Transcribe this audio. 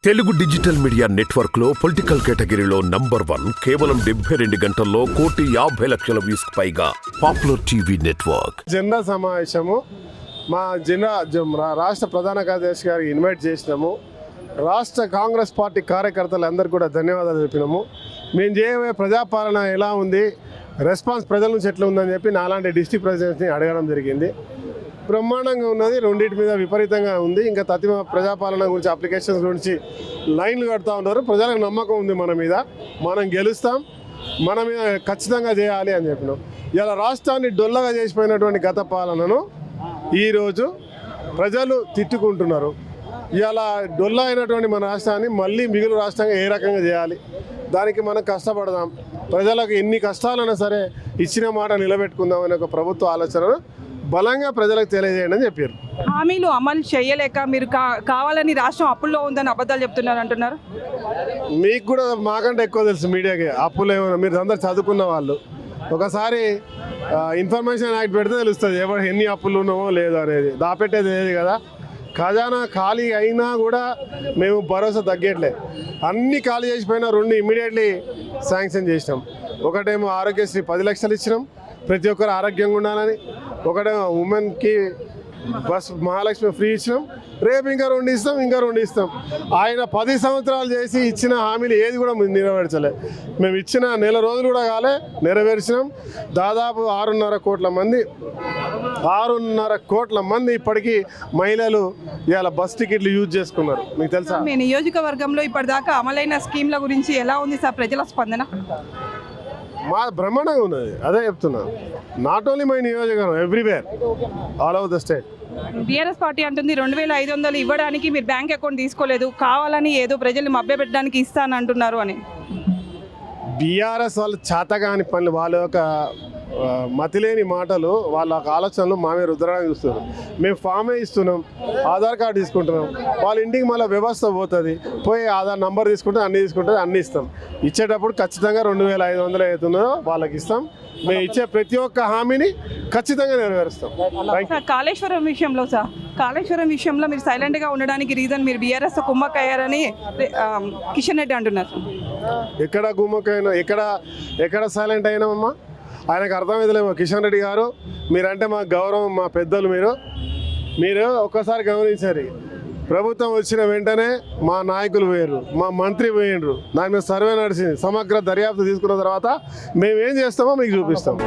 Telugu digital media network లో political కేటగిరీలో #1 కేవలం 72 గంటల్లో 1,50,00,000 వ్యూస్ పైగా పాపులర్ టీవీ నెట్వర్క్. జెండా సమావేశము మా రాష్ట్ర ప్రధాన కార్యదర్శి గారికి ఇన్వైట్ చేసినాము. రాష్ట్ర కాంగ్రెస్ పార్టీ కార్యకర్తలందరికీ కూడా ధన్యవాదాలు చెప్పినాము. మేము చేయబోయే ప్రజాపాలన ఎలా ఉంది, రెస్పాన్స్ ప్రజల నుంచి ఎట్లా ఉందని చెప్పి నాలాంటి డిస్ట్రిక్ట్ ప్రెసిడెంట్ని అడగడం జరిగింది. బ్రహ్మాండంగా ఉన్నది, రెండింటి మీద విపరీతంగా ఉంది. ఇంకా తతిమ ప్రజాపాలన గురించి అప్లికేషన్స్ గురించి లైన్లు కడుతూ ఉన్నారు. ప్రజలకు నమ్మకం ఉంది మన మీద, మనం గెలుస్తాం, మన మీద ఖచ్చితంగా చేయాలి అని చెప్పినాం. ఇలా రాష్ట్రాన్ని డొల్లగా చేసిపోయినటువంటి గత పాలనను ఈరోజు ప్రజలు తిట్టుకుంటున్నారు. ఇలా డొల్ల అయినటువంటి మన రాష్ట్రాన్ని మళ్ళీ మిగులు రాష్ట్రంగా ఏ రకంగా చేయాలి, దానికి మనం కష్టపడదాం. ప్రజలకు ఎన్ని కష్టాలైనా సరే ఇచ్చిన మాట నిలబెట్టుకుందాం అనే ఒక ప్రభుత్వ ఆలోచనను బలంగా ప్రజలకు తెలియజేయండి అని చెప్పారు. హామీలు అమలు చేయలేక మీరు కావాలని రాష్ట్రం అప్పుల్లో ఉందని అబద్ధాలు చెప్తున్నారు అంటున్నారు. మీకు కూడా మాకంటే ఎక్కువ తెలుసు మీడియాకి. అప్పులు ఏమైనా మీరు అందరు చదువుకున్న వాళ్ళు, ఒకసారి ఇన్ఫర్మేషన్ యాక్ట్ పెడితే తెలుస్తుంది ఎవరు ఎన్ని అప్పులు ఉన్నామో లేదో అనేది. దాపెట్టేది లేదు కదా. ఖజానా ఖాళీ అయినా కూడా మేము భరోసా తగ్గట్లే. అన్నీ ఖాళీ చేసిపోయినా 2 ఇమ్మీడియట్లీ శాంక్షన్ చేసినాం. ఒకటేమో ఆరోగ్యశ్రీ 10 లక్షలు ఇచ్చినాం, ప్రతి ఒక్కరు ఆరోగ్యంగా ఉండాలని. ఒకటేమో ఉమెన్కి బస్ మహాలక్ష్మి ఫ్రీ ఇచ్చినాం. రేపు ఇంకా 2 ఇస్తాం, ఇంకా 2 ఇస్తాం. ఆయన 10 సంవత్సరాలు చేసి ఇచ్చిన హామీలు ఏది కూడా నెరవేర్చలే. మేము ఇచ్చిన నెల రోజులు కూడా కాలే, నెరవేర్చినాం. దాదాపు 6.5 కోట్ల మంది ఇప్పటికీ మహిళలు ఇవాళ బస్ టికెట్లు యూజ్ చేసుకున్నారు. మీకు తెలుసా? మీ నియోజకవర్గంలో ఇప్పటిదాకా అమలైన స్కీమ్ల గురించి ఎలా ఉంది సార్ ప్రజల స్పందన? మా బ్రహ్మాండంగా ఉన్నది, అదే చెప్తున్నాను. నాట్ ఓన్లీ మై నియోజకవర్గం, everywhere, all over the state. BRS party అంటుంది 2,500 ఇవ్వడానికి మీరు బ్యాంక్ అకౌంట్ తీసుకోలేదు, కావాలని ఏదో ప్రజల్ని మభ్యపెట్టడానికి ఇస్తానంటున్నారు అని. బీఆర్ఎస్ వాళ్ళు చేతగాని పనులు, వాళ్ళ యొక్క మతిలేని మాటలు, వాళ్ళ ఆలోచనలు మా మీద రుద్దడానికి చూస్తున్నారు. మేము ఫామే ఇస్తున్నాం, ఆధార్ కార్డు తీసుకుంటున్నాం. వాళ్ళ ఇంటికి మళ్ళీ వ్యవస్థ పోతుంది, పోయి ఆధార్ నంబర్ తీసుకుంటే అన్నీ ఇస్తాం. ఇచ్చేటప్పుడు ఖచ్చితంగా 2,500 అవుతుందో వాళ్ళకి ఇస్తాం. మేము ఇచ్చే ప్రతి ఒక్క హామీని ఖచ్చితంగా నెరవేరుస్తాం. కాళేశ్వరం విషయంలో మీరు సైలెంట్గా ఉండడానికి రీజన్ మీరు బీఆర్ఎస్ కుమ్మక్ అయ్యారని కిషన్ రెడ్డి అంటున్నారు. ఎక్కడ గుమ్మకైనా, ఎక్కడ సైలెంట్ అయినామమ్మా? ఆయనకు అర్థమైతలేమో. కిషన్ రెడ్డి గారు, మీరంటే మా గౌరవం, మా పెద్దలు. మీరు ఒక్కసారి గమనించారు, ప్రభుత్వం వచ్చిన వెంటనే మా నాయకులు పోయారు, మా మంత్రి పోయిండ్రు, దాని మీద సర్వే నడిచింది. సమగ్ర దర్యాప్తు తీసుకున్న తర్వాత మేమేం చేస్తామో మీకు చూపిస్తాం.